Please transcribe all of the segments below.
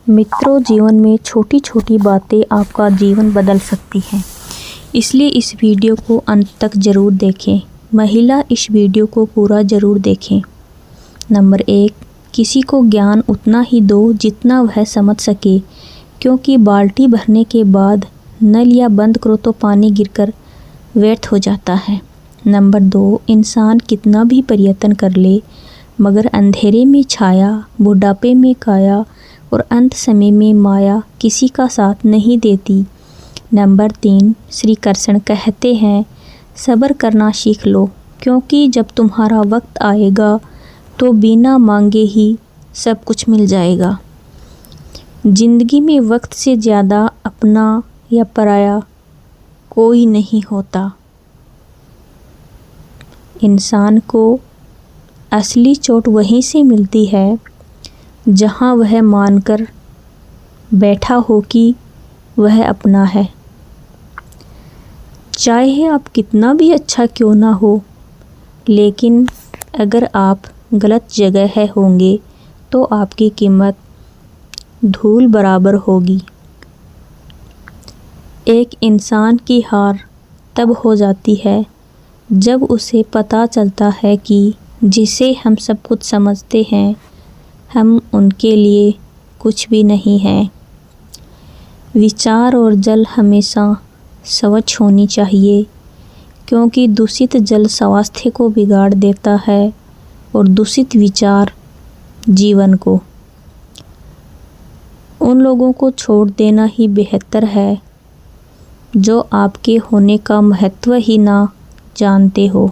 मित्रों, जीवन में छोटी छोटी बातें आपका जीवन बदल सकती हैं, इसलिए इस वीडियो को अंत तक ज़रूर देखें। महिला, इस वीडियो को पूरा ज़रूर देखें। नंबर 1, किसी को ज्ञान उतना ही दो जितना वह समझ सके, क्योंकि बाल्टी भरने के बाद नल या बंद करो तो पानी गिरकर व्यर्थ हो जाता है। नंबर 2, इंसान कितना भी प्रयत्न कर ले, मगर अंधेरे में छाया, बुढ़ापे में काया और अंत समय में माया किसी का साथ नहीं देती। नंबर 3, श्री कृष्ण कहते हैं, सब्र करना सीख लो, क्योंकि जब तुम्हारा वक्त आएगा तो बिना मांगे ही सब कुछ मिल जाएगा। जिंदगी में वक्त से ज़्यादा अपना या पराया कोई नहीं होता। इंसान को असली चोट वहीं से मिलती है जहाँ वह मानकर बैठा हो कि वह अपना है। चाहे आप कितना भी अच्छा क्यों ना हो, लेकिन अगर आप गलत जगह है होंगे तो आपकी कीमत धूल बराबर होगी। एक इंसान की हार तब हो जाती है जब उसे पता चलता है कि जिसे हम सब कुछ समझते हैं, हम उनके लिए कुछ भी नहीं हैं। विचार और जल हमेशा स्वच्छ होनी चाहिए, क्योंकि दूषित जल स्वास्थ्य को बिगाड़ देता है और दूषित विचार जीवन को। उन लोगों को छोड़ देना ही बेहतर है जो आपके होने का महत्व ही ना जानते हो।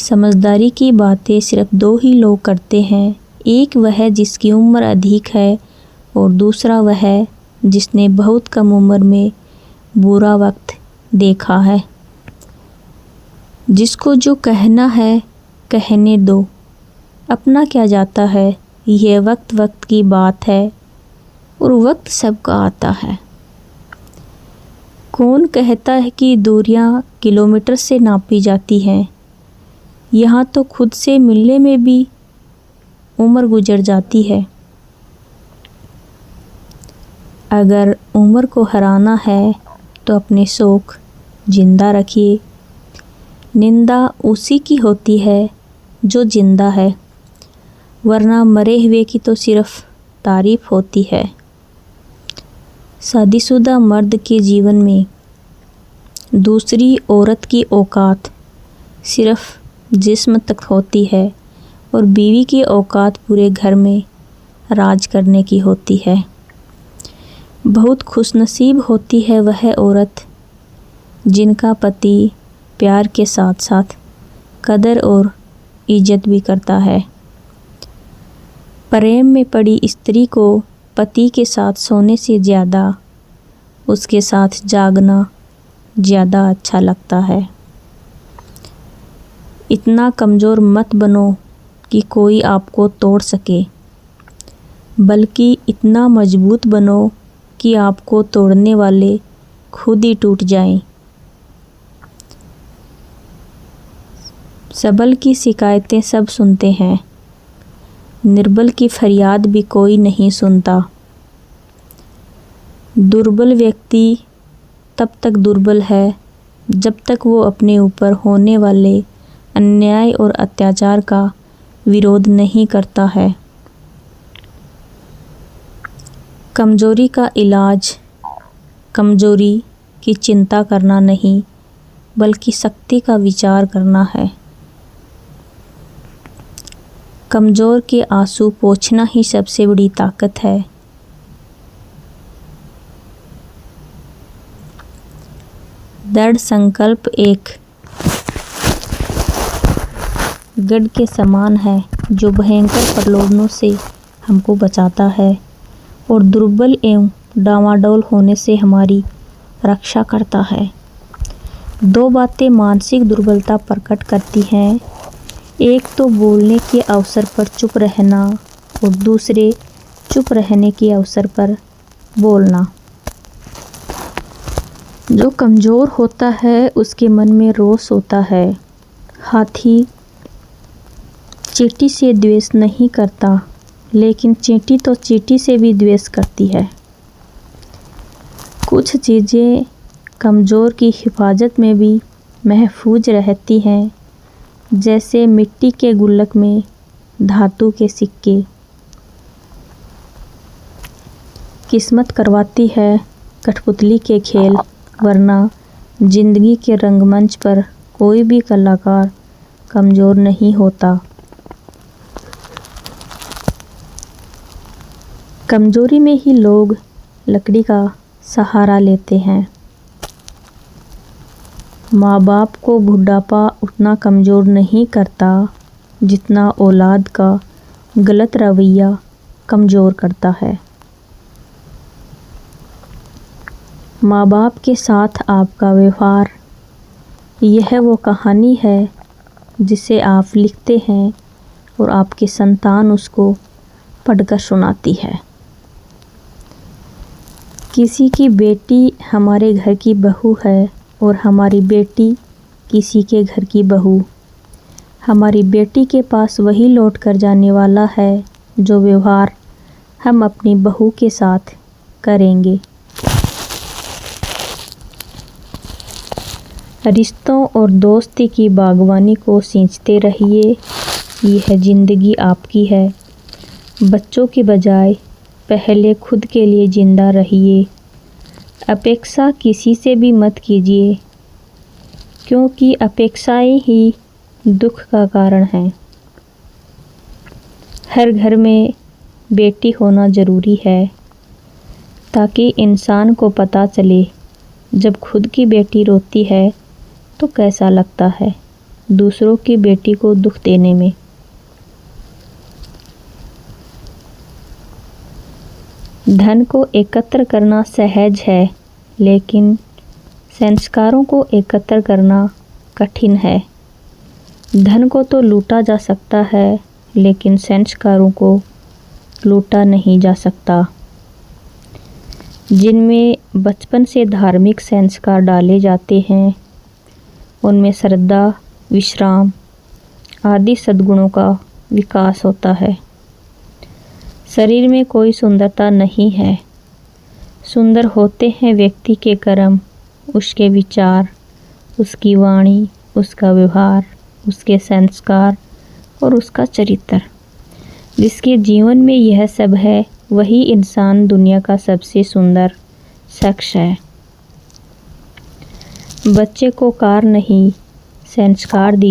समझदारी की बातें सिर्फ 2 ही लोग करते हैं, एक वह जिसकी उम्र अधिक है और दूसरा वह जिसने बहुत कम उम्र में बुरा वक्त देखा है। जिसको जो कहना है कहने दो, अपना क्या जाता है, यह वक्त वक्त की बात है और वक्त सबका आता है। कौन कहता है कि दूरियां किलोमीटर से नापी जाती हैं, यहाँ तो खुद से मिलने में भी उम्र गुजर जाती है। अगर उम्र को हराना है तो अपने शौक जिंदा रखिए। निंदा उसी की होती है जो जिंदा है, वरना मरे हुए की तो सिर्फ तारीफ होती है। शादीशुदा मर्द के जीवन में दूसरी औरत की औकात सिर्फ जिस्म तक होती है और बीवी की औकात पूरे घर में राज करने की होती है। बहुत खुशनसीब होती है वह औरत जिनका पति प्यार के साथ साथ कदर और इज्जत भी करता है। प्रेम में पड़ी स्त्री को पति के साथ सोने से ज़्यादा उसके साथ जागना ज़्यादा अच्छा लगता है। इतना कमज़ोर मत बनो कि कोई आपको तोड़ सके, बल्कि इतना मजबूत बनो कि आपको तोड़ने वाले खुद ही टूट जाएं। सबल की शिकायतें सब सुनते हैं, निर्बल की फरियाद भी कोई नहीं सुनता। दुर्बल व्यक्ति तब तक दुर्बल है जब तक वो अपने ऊपर होने वाले अन्याय और अत्याचार का विरोध नहीं करता है। कमजोरी का इलाज कमजोरी की चिंता करना नहीं, बल्कि शक्ति का विचार करना है। कमज़ोर के आंसू पोंछना ही सबसे बड़ी ताकत है। दृढ़ संकल्प एक गढ़ के समान है जो भयंकर प्रलोभनों से हमको बचाता है और दुर्बल एवं डामाडोल होने से हमारी रक्षा करता है। 2 बातें मानसिक दुर्बलता प्रकट करती हैं, एक तो बोलने के अवसर पर चुप रहना और दूसरे चुप रहने के अवसर पर बोलना। जो कमज़ोर होता है उसके मन में रोष होता है। हाथी चींटी से द्वेष नहीं करता, लेकिन चींटी तो चींटी से भी द्वेष करती है। कुछ चीज़ें कमज़ोर की हिफाजत में भी महफूज रहती हैं, जैसे मिट्टी के गुल्लक में धातु के सिक्के। किस्मत करवाती है कठपुतली के खेल, वरना जिंदगी के रंगमंच पर कोई भी कलाकार कमज़ोर नहीं होता। कमज़ोरी में ही लोग लकड़ी का सहारा लेते हैं। माँ बाप को बुढ़ापा उतना कमज़ोर नहीं करता जितना औलाद का गलत रवैया कमज़ोर करता है। माँ बाप के साथ आपका व्यवहार, यह वो कहानी है जिसे आप लिखते हैं और आपकी संतान उसको पढ़कर सुनाती है। किसी की बेटी हमारे घर की बहू है और हमारी बेटी किसी के घर की बहू। हमारी बेटी के पास वही लौट कर जाने वाला है जो व्यवहार हम अपनी बहू के साथ करेंगे। रिश्तों और दोस्ती की बागवानी को सींचते रहिए, यह ज़िंदगी आपकी है। बच्चों के बजाय पहले खुद के लिए जिंदा रहिए। अपेक्षा किसी से भी मत कीजिए, क्योंकि अपेक्षाएं ही दुख का कारण हैं। हर घर में बेटी होना ज़रूरी है, ताकि इंसान को पता चले जब खुद की बेटी रोती है तो कैसा लगता है दूसरों की बेटी को दुख देने में। धन को एकत्र करना सहज है, लेकिन संस्कारों को एकत्र करना कठिन है। धन को तो लूटा जा सकता है, लेकिन संस्कारों को लूटा नहीं जा सकता। जिनमें बचपन से धार्मिक संस्कार डाले जाते हैं, उनमें श्रद्धा, विश्राम आदि सद्गुणों का विकास होता है। शरीर में कोई सुंदरता नहीं है, सुंदर होते हैं व्यक्ति के कर्म, उसके विचार, उसकी वाणी, उसका व्यवहार, उसके संस्कार और उसका चरित्र। जिसके जीवन में यह सब है, वही इंसान दुनिया का सबसे सुंदर शख्स है। बच्चे को कार नहीं, संस्कार दी